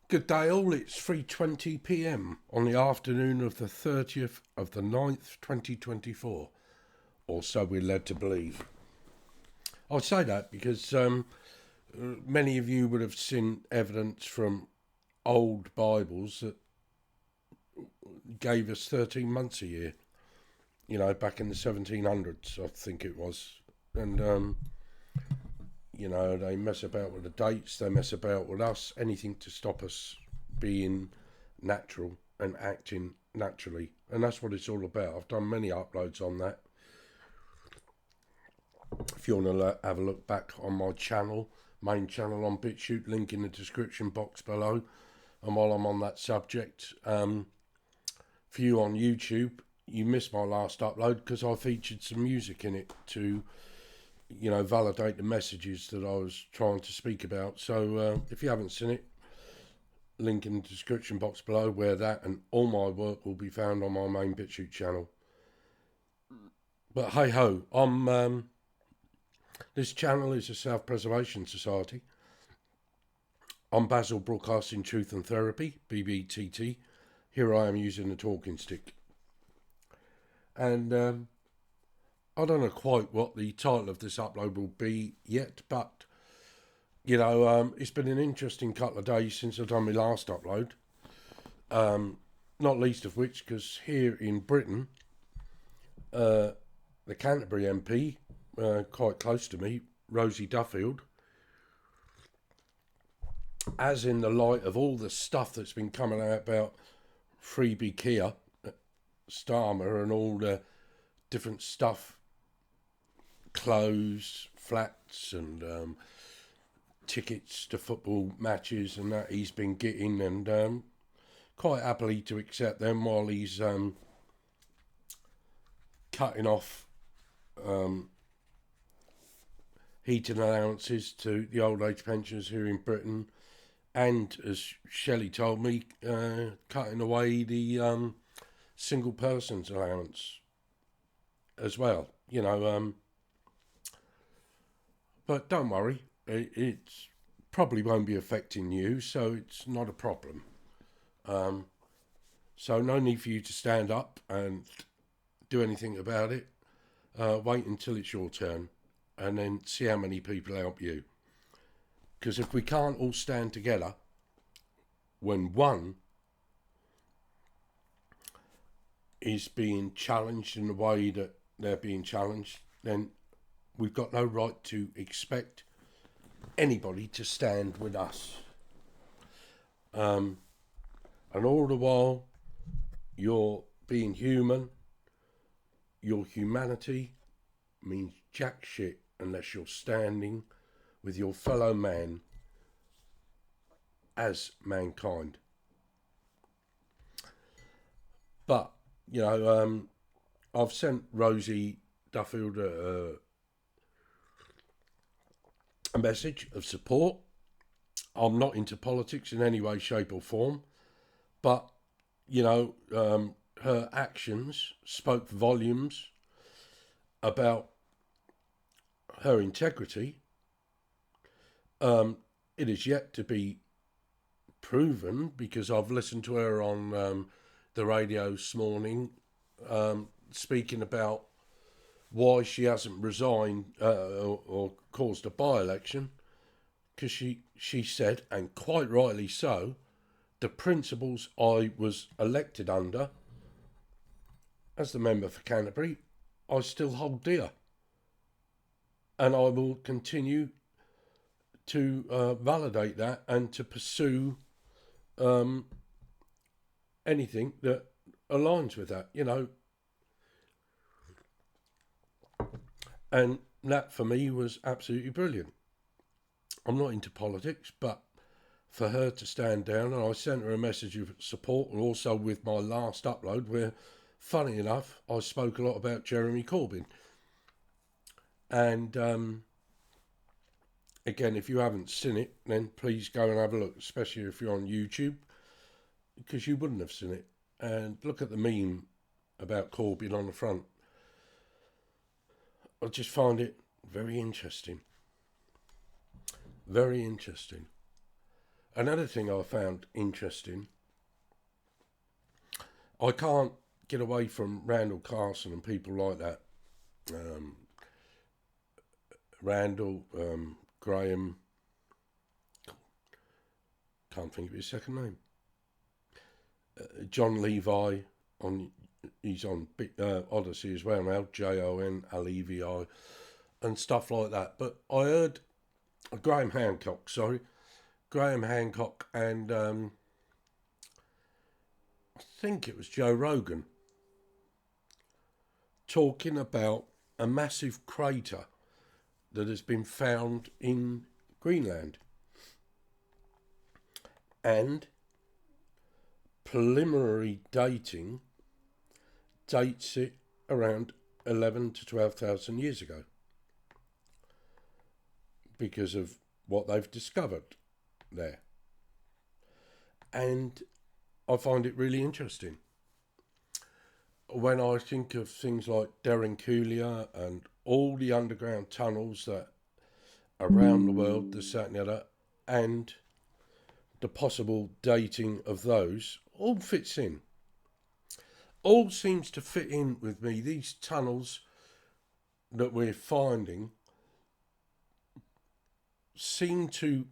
Good day all, it's 3:20 p.m. on the afternoon of the 30th of the 9th, 2024, or so we're led to believe. I say that because many of you would have seen evidence from old Bibles that gave us 13 months a year, back in the 1700s, I think it was. And they mess about with the dates, they mess about with us, anything to stop us being natural and acting naturally. And that's what it's all about. I've done many uploads on that. If you want to have a look back on my channel, main channel on BitChute, link in the description box below. And while I'm on that subject, for you on YouTube, you missed my last upload because I featured some music in it to validate the messages that I was trying to speak about. So if you haven't seen it, link in the description box below, where that and all my work will be found on my main BitChute channel. But hey ho, this channel is a self-preservation society. I'm Basil, broadcasting Truth and Therapy, BBTT. Here I am using the talking stick. And I don't know quite what the title of this upload will be yet, but, it's been an interesting couple of days since I've done my last upload. Not least of which because here in Britain, the Canterbury MP, quite close to me, Rosie, as in the light of all the stuff that's been coming out about freebie Kia, Starmer and all the different stuff, clothes, flats and tickets to football matches and that he's been getting, and quite happily to accept them while he's cutting off heating allowances to the old age pensioners here in Britain, and as Shelley told me, cutting away the single person's allowance as well, but don't worry, it's probably won't be affecting you, so it's not a problem. So no need for you to stand up and do anything about it. Wait until it's your turn and then see how many people help you. Because if we can't all stand together when one is being challenged in the way that they're being challenged, then we've got no right to expect anybody to stand with us. And all the while, you're being human. Your humanity means jack shit unless you're standing with your fellow man as mankind. But, I've sent Rosie Duffield a message of support. I'm not into politics in any way, shape or form, but, her actions spoke volumes about her integrity. It is yet to be proven, because I've listened to her on the radio this morning, speaking about why she hasn't resigned or caused a by-election, because she said, and quite rightly so, the principles I was elected under as the member for Canterbury, I still hold dear. And I will continue to validate that and to pursue anything that aligns with that, And that for me was absolutely brilliant. I'm not into politics, but for her to stand down, and I sent her a message of support, and also with my last upload where, funny enough, I spoke a lot about Jeremy Corbyn. And again, if you haven't seen it, then please go and have a look, especially if you're on YouTube, because you wouldn't have seen it. And look at the meme about Corbyn on the front. I just find it very interesting. Very interesting. Another thing I found interesting, I can't get away from Randall Carson and people like that. Randall, Graham, can't think of his second name. John Levi, he's on Odyssey as well now, Jon Levi, and stuff like that. But I heard Graham Hancock, and I think it was Joe Rogan, talking about a massive crater that has been found in Greenland. And preliminary dating dates it around 11 to 12,000 years ago because of what they've discovered there. And I find it really interesting. When I think of things like Derinkulia and all the underground tunnels that around the world, the Seti and the other, and the possible dating of those, all fits in. All seems to fit in with me. These tunnels that we're finding seem to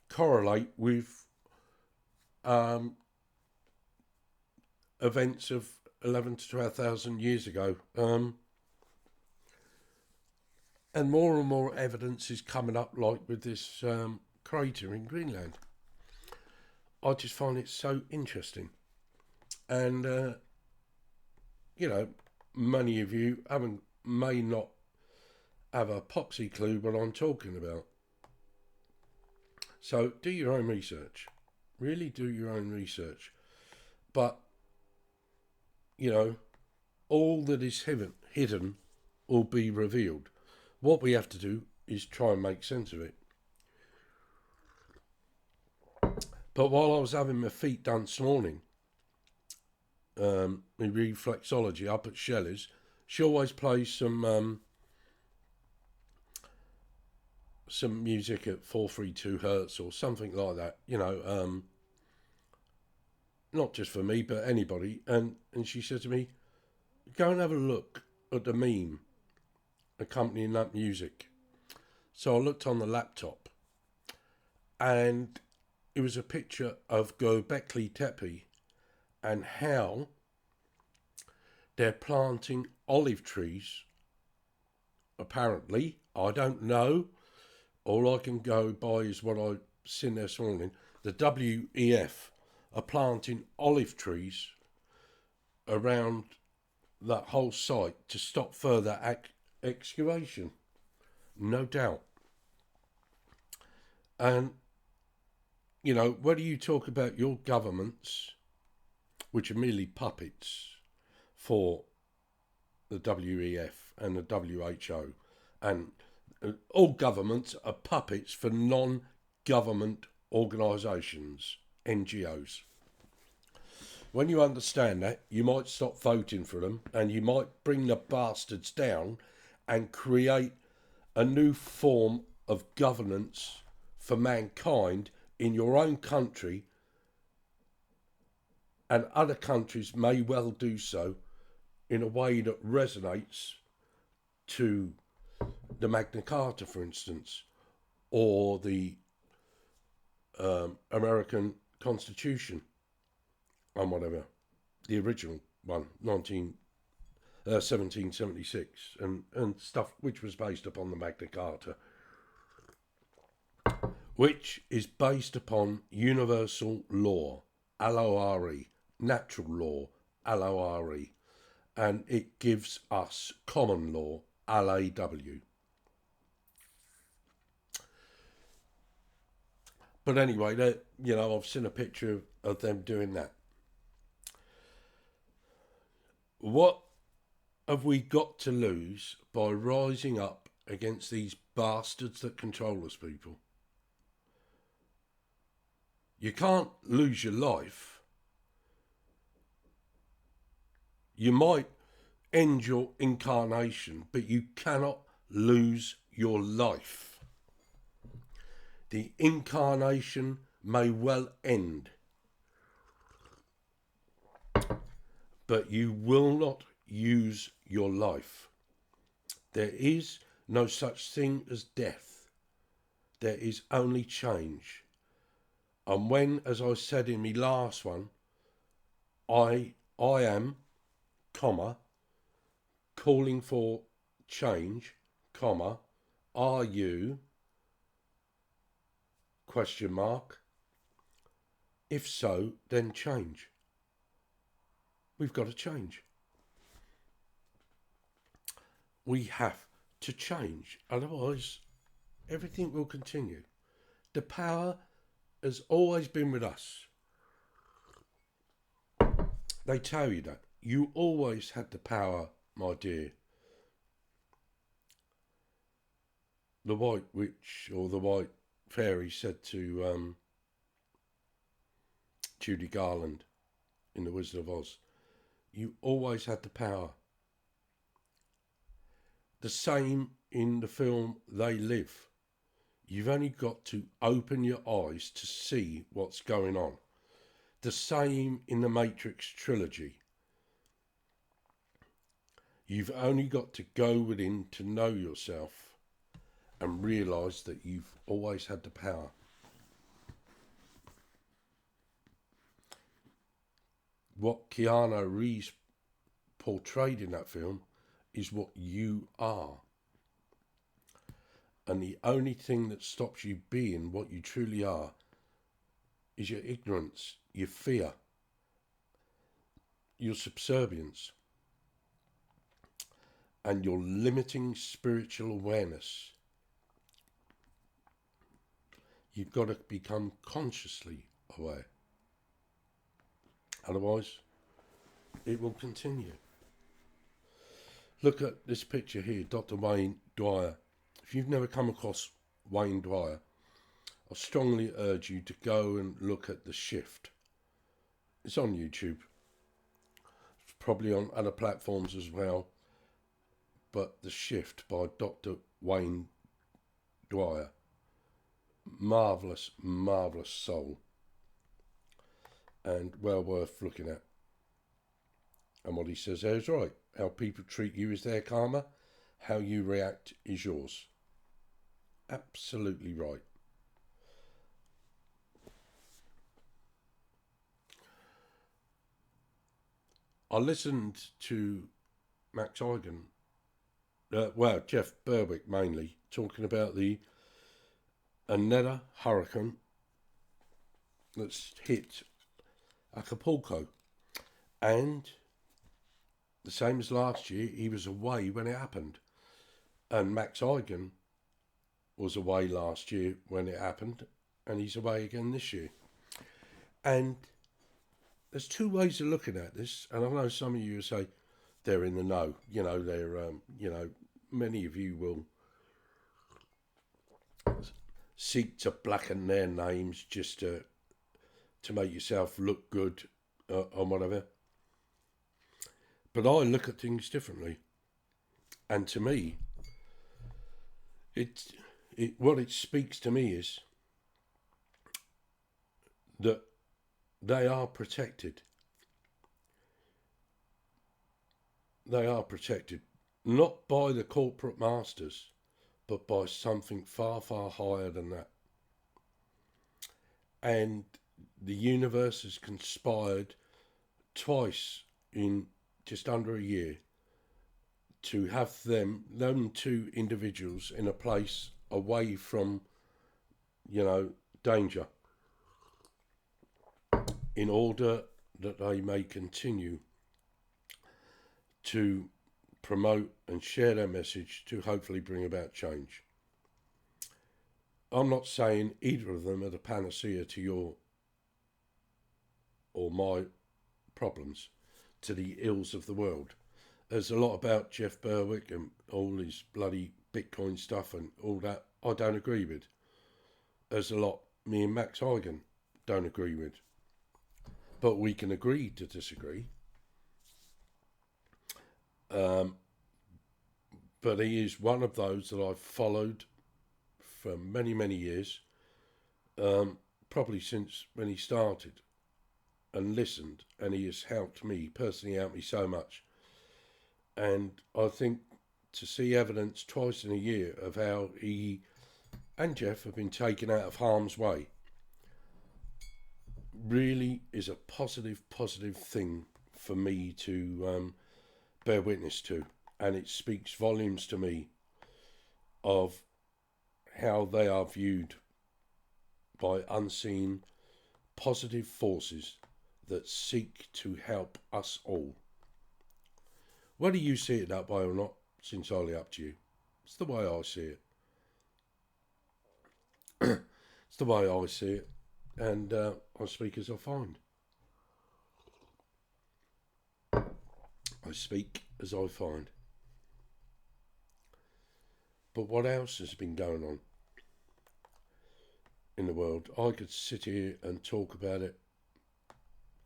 correlate with events of 11 to 12,000 years ago. And more evidence is coming up, like with this crater in Greenland. I just find it so interesting. And, many of you may not have a popsy clue what I'm talking about. So do your own research. Really do your own research. But, all that is hidden will be revealed. What we have to do is try and make sense of it. But while I was having my feet done this morning, in reflexology up at Shelley's, she always plays some music at 432 hertz or something like that, not just for me, but anybody. And she said to me, go and have a look at the meme accompanying that music. So I looked on the laptop, and it was a picture of Gobleki Tepe and how they're planting olive trees. Apparently, I don't know. All I can go by is what I've seen this morning. The WEF are planting olive trees around that whole site to stop further excavation. No doubt. And, whether you talk about your governments, which are merely puppets for the WEF and the WHO, and all governments are puppets for non-government organisations, NGOs. When you understand that, you might stop voting for them, and you might bring the bastards down and create a new form of governance for mankind in your own country, and other countries may well do so in a way that resonates to the Magna Carta, for instance, or the American Constitution, and whatever, the original one, 1776, and stuff which was based upon the Magna Carta, which is based upon universal law, LORE, natural law, LORE, and it gives us common law, LAW. But anyway, I've seen a picture of them doing that. What have we got to lose by rising up against these bastards that control us, people? You can't lose your life. You might end your incarnation, but you cannot lose your life. The incarnation may well end, but you will not use your life. There is no such thing as death. There is only change. And when, as I said in my last one, I am, comma, calling for change, comma, are you, question mark. If so, then change. We've got to change. We have to change. Otherwise, everything will continue. The power has always been with us. They tell you that. You always had the power, my dear. The White Witch or the White Fairy said to Judy Garland in The Wizard of Oz, you always had the power. The same in the film They Live. You've only got to open your eyes to see what's going on. The same in the Matrix trilogy. You've only got to go within to know yourself and realise that you've always had the power. What Keanu Reeves portrayed in that film is what you are. And the only thing that stops you being what you truly are is your ignorance, your fear, your subservience, and your limiting spiritual awareness. You've got to become consciously aware. Otherwise, it will continue. Look at this picture here, Dr. Wayne Dwyer. If you've never come across Wayne Dwyer, I strongly urge you to go and look at The Shift. It's on YouTube. It's probably on other platforms as well. But The Shift by Dr. Wayne Dwyer. Marvellous, marvellous soul. And well worth looking at. And what he says there is right. How people treat you is their karma. How you react is yours. Absolutely right. I listened to Max Eigen, Jeff Berwick mainly, talking about the another hurricane that's hit Acapulco. And the same as last year, he was away when it happened. And Max Eigen was away last year when it happened, and he's away again this year. And there's two ways of looking at this, and I know some of you say they're in the know. You know, they're, many of you will seek to blacken their names just to make yourself look good or whatever. But I look at things differently. And to me, what it speaks to me is that they are protected. They are protected, not by the corporate masters, but by something far, far higher than that. And the universe has conspired twice in just under a year to have them two individuals in a place away from, danger, in order that they may continue to promote and share their message to hopefully bring about change. I'm not saying either of them are the panacea to your or my problems, to the ills of the world. There's a lot about Jeff Berwick and all his bloody Bitcoin stuff and all that I don't agree with. There's a lot me and Max Eigen don't agree with. But we can agree to disagree. But he is one of those that I've followed for many, many years, probably since when he started, and listened, and he has helped me, personally helped me so much. And I think to see evidence twice in a year of how he and Jeff have been taken out of harm's way really is a positive thing for me to bear witness to. And it speaks volumes to me of how they are viewed by unseen positive forces that seek to help us all. Whether you see it that way or not, it's entirely up to you. It's the way I see it. It's the way I see it, and I speak as I find. I speak as I find. But what else has been going on in the world? I could sit here and talk about it,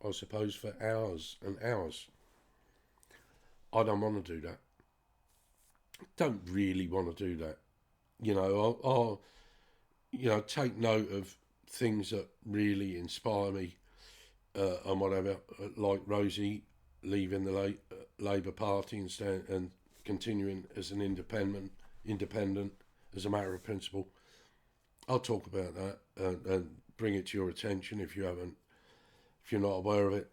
I suppose, for hours and hours. I don't want to do that. Don't really want to do that. I'll take note of things that really inspire me and whatever, like Rosie leaving the Labour Party and continuing as an independent as a matter of principle. I'll talk about that and bring it to your attention if you're not aware of it.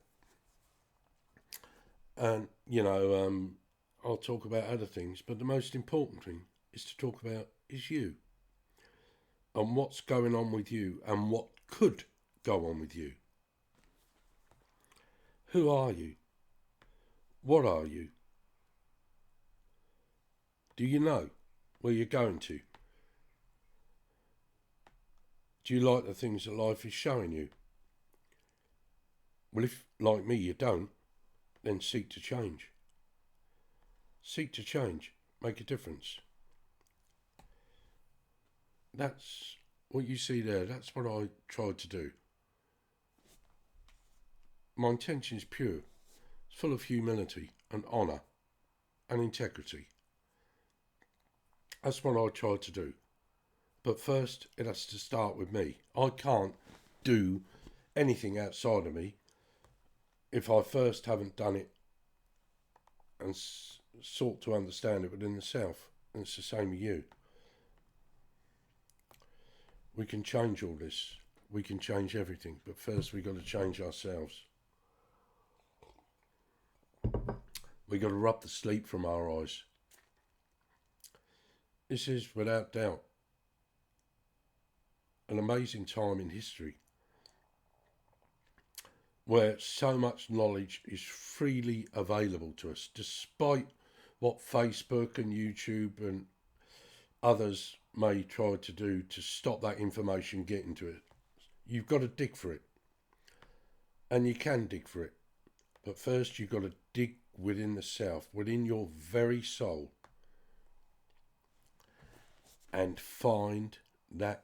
And I'll talk about other things, but the most important thing is to talk about is you and what's going on with you and what could go on with you. Who are you? What are you? Do you know where you're going to? Do you like the things that life is showing you? Well, if, like me, you don't, then seek to change. Seek to change. Make a difference. That's what you see there. That's what I tried to do. My intention is pure. It's full of humility and honour and integrity. That's what I tried to do. But first, it has to start with me. I can't do anything outside of me if I first haven't done it and sought to understand it within the self. And it's the same with you. We can change all this. We can change everything. But first, we've got to change ourselves. We've got to rub the sleep from our eyes. This is, without doubt, an amazing time in history where so much knowledge is freely available to us, despite what Facebook and YouTube and others may try to do to stop that information getting to it. You've got to dig for it. And you can dig for it. But first you've got to dig within the self, within your very soul, and find that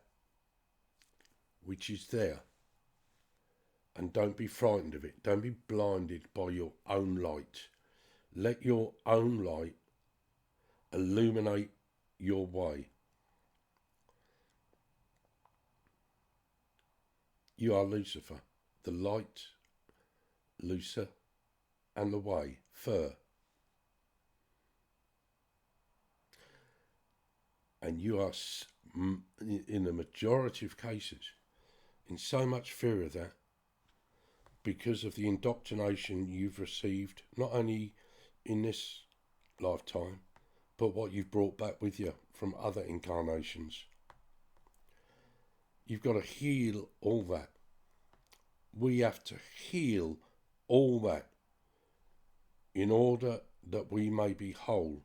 which is there. And don't be frightened of it. Don't be blinded by your own light. Let your own light illuminate your way. You are Lucifer, the light, Lucifer, and the way, fur. And you are, in the majority of cases, in so much fear of that, because of the indoctrination you've received, not only in this lifetime, but what you've brought back with you from other incarnations. You've got to heal all that. We have to heal all that in order that we may be whole.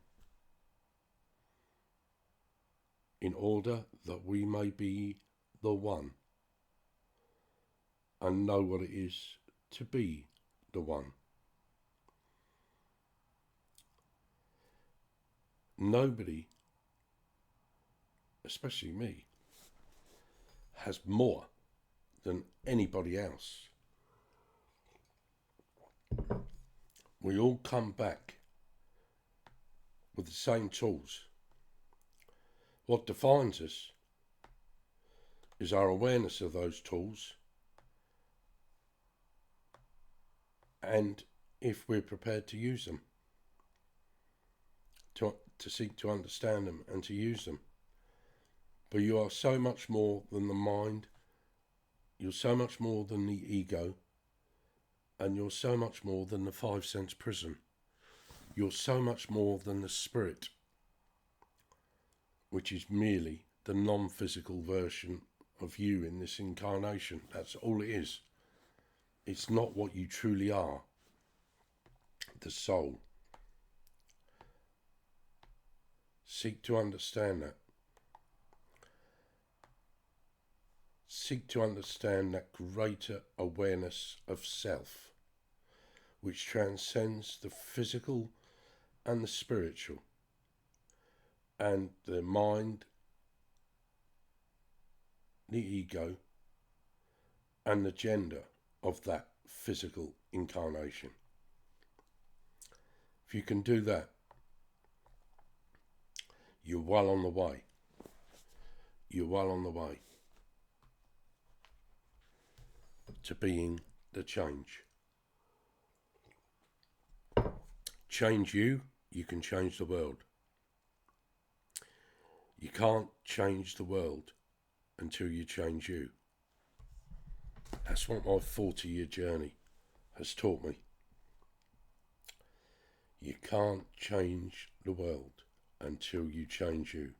In order that we may be the one and know what it is to be the one. Nobody, especially me, has more than anybody else. We all come back with the same tools. What defines us is our awareness of those tools, and if we're prepared to use them, to seek to understand them and to use them. But you are so much more than the mind, you're so much more than the ego, and you're so much more than the 5 sense prison. You're so much more than the spirit, which is merely the non-physical version of you in this incarnation. That's all it is. It's not what you truly are, the soul. Seek to understand that. Seek to understand that greater awareness of self, which transcends the physical and the spiritual, and the mind, the ego, and the gender of that physical incarnation. If you can do that, you're well on the way. You're well on the way to being the change. Change you, you can change the world. You can't change the world until you change you. That's what my 40-year journey has taught me. You can't change the world until you change you.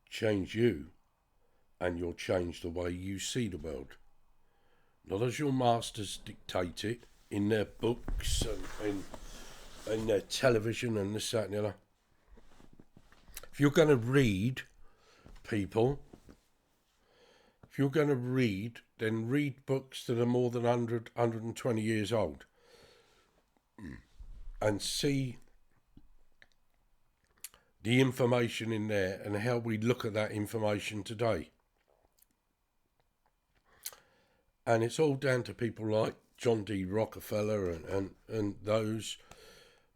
Change you, and you'll change the way you see the world. Not as your masters dictate it in their books and in their television and this, that and the other. If you're going to read, people, if you're going to read, then read books that are more than 100, 120 years old and see the information in there and how we look at that information today. And it's all down to people like John D. Rockefeller and those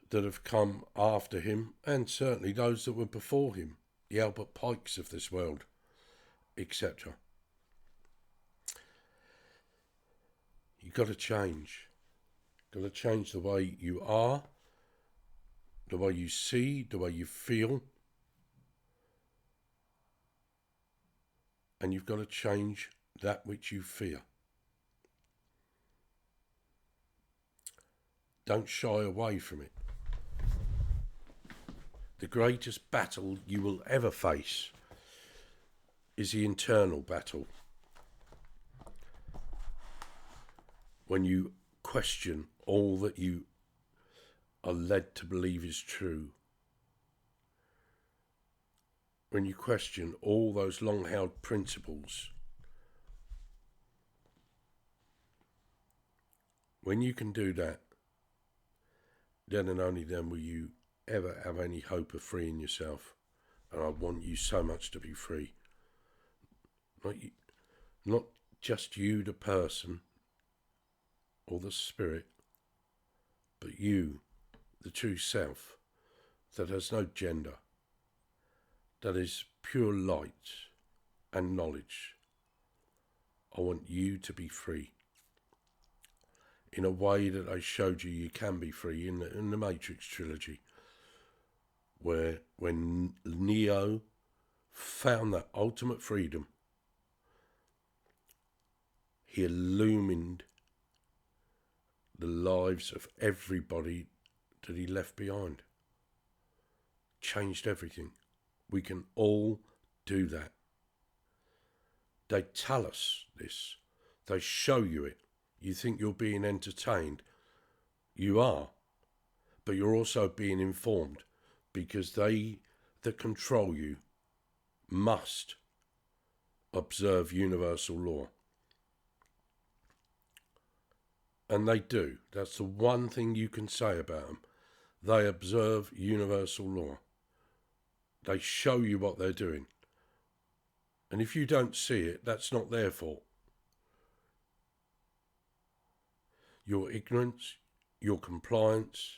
that have come after him, and certainly those that were before him, the Albert Pikes of this world, etc. You've got to change. You've got to change the way you are, the way you see, the way you feel. And you've got to change that which you fear. Don't shy away from it. The greatest battle you will ever face is the internal battle. When you question all that you are led to believe is true. When you question all those long-held principles. When you can do that, then and only then will you ever have any hope of freeing yourself. And I want you so much to be free. Not just you, the person, or the spirit, but you, the true self, that has no gender, that is pure light and knowledge. I want you to be free. In a way that I showed you you can be free in the Matrix trilogy, where when Neo found that ultimate freedom, he illumined the lives of everybody that he left behind. Changed everything. We can all do that. They tell us this. They show you it. You think you're being entertained. You are. But you're also being informed, because they that control you must observe universal law. And they do. That's the one thing you can say about them. They observe universal law. They show you what they're doing. And if you don't see it, that's not their fault. Your ignorance, your compliance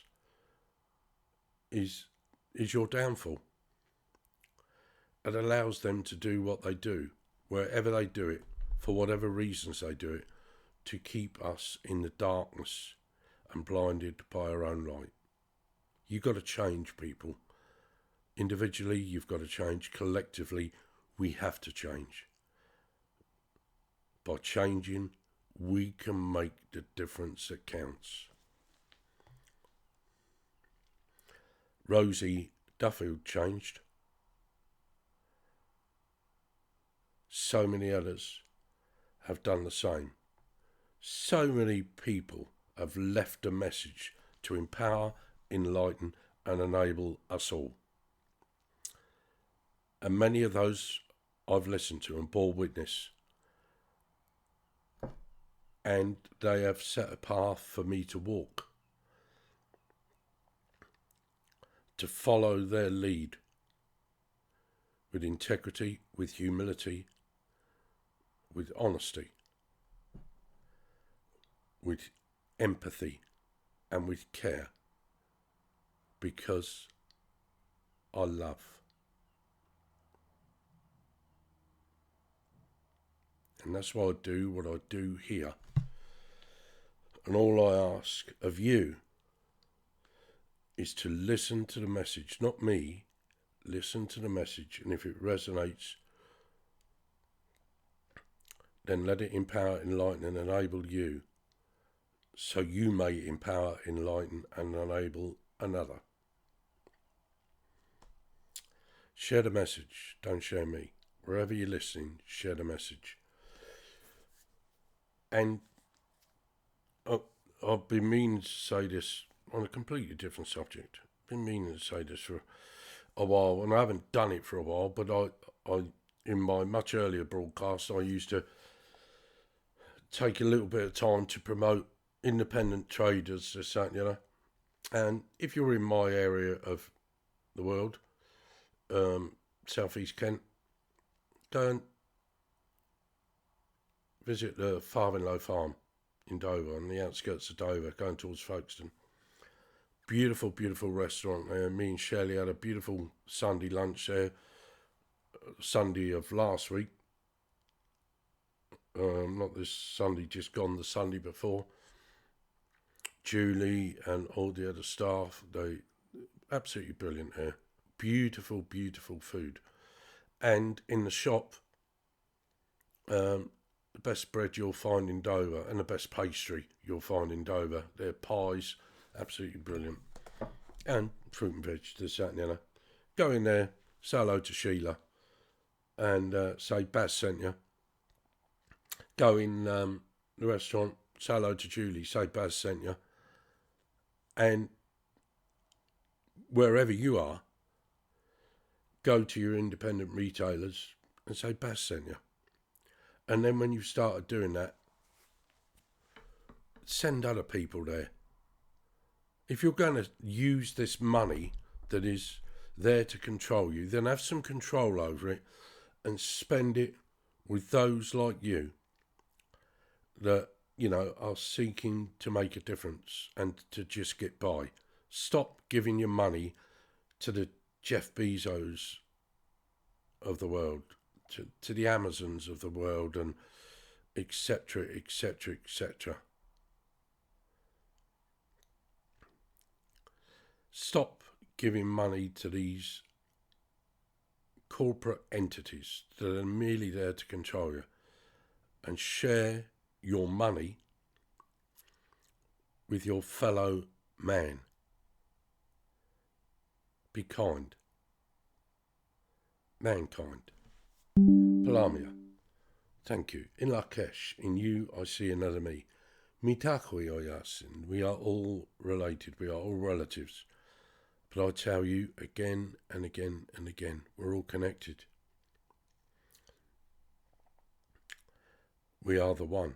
is your downfall. it allows them to do what they do, wherever they do it, for whatever reasons they do it, to keep us in the darkness and blinded by our own light. You've got to change, people. Individually, you've got to change. Collectively, we have to change. By changing, we can make the difference that counts. Rosie Duffield changed. So many others have done the same. So many people have left a message to empower, enlighten, and enable us all. And many of those I've listened to and bore witness. And they have set a path for me to walk, to follow their lead with integrity, with humility, with honesty, with empathy, and with care, because I love. And that's why I do what I do here. And all I ask of you is to listen to the message, not me. Listen to the message, and if it resonates, then let it empower, enlighten, and enable you, so you may empower, enlighten, and enable another. Share the message, don't share me. Wherever you're listening, share the message. And I've been meaning to say this on a completely different subject. Been meaning to say this for a while, and I haven't done it for a while, but I in my much earlier broadcast, I used to take a little bit of time to promote independent traders, this, that, you know. And if you're in my area of the world, southeast Kent, go and visit the Farthing Farm in Dover, on the outskirts of Dover, going towards Folkestone. Beautiful, beautiful restaurant there. Me and Shelley had a beautiful Sunday lunch there, Sunday of last week. Not this Sunday, just gone, the Sunday before. Julie and all the other staff, they absolutely brilliant there. Beautiful, beautiful food. And in the shop, the best bread you'll find in Dover, and the best pastry you'll find in Dover. Their pies, absolutely brilliant. And fruit and veg, this, that, and the other. Go in there, say hello to Sheila, and say Baz sent you. Go in the restaurant, say hello to Julie, say Baz sent you. And wherever you are, go to your independent retailers and say Baz sent you. And then when you've started doing that, send other people there. If you're going to use this money that is there to control you, then have some control over it and spend it with those like you that, you know, are seeking to make a difference and to just get by. Stop giving your money to the Jeff Bezos of the world, to the Amazons of the world, and etc., etc., etc. Stop giving money to these corporate entities that are merely there to control you, and share your money with your fellow man. Be kind. Mankind. Palamia. Thank you. In Lakesh, in you I see another me. Mitakui oyasin. We are all related. We are all relatives. But I tell you again and again and again, we're all connected. We are the one.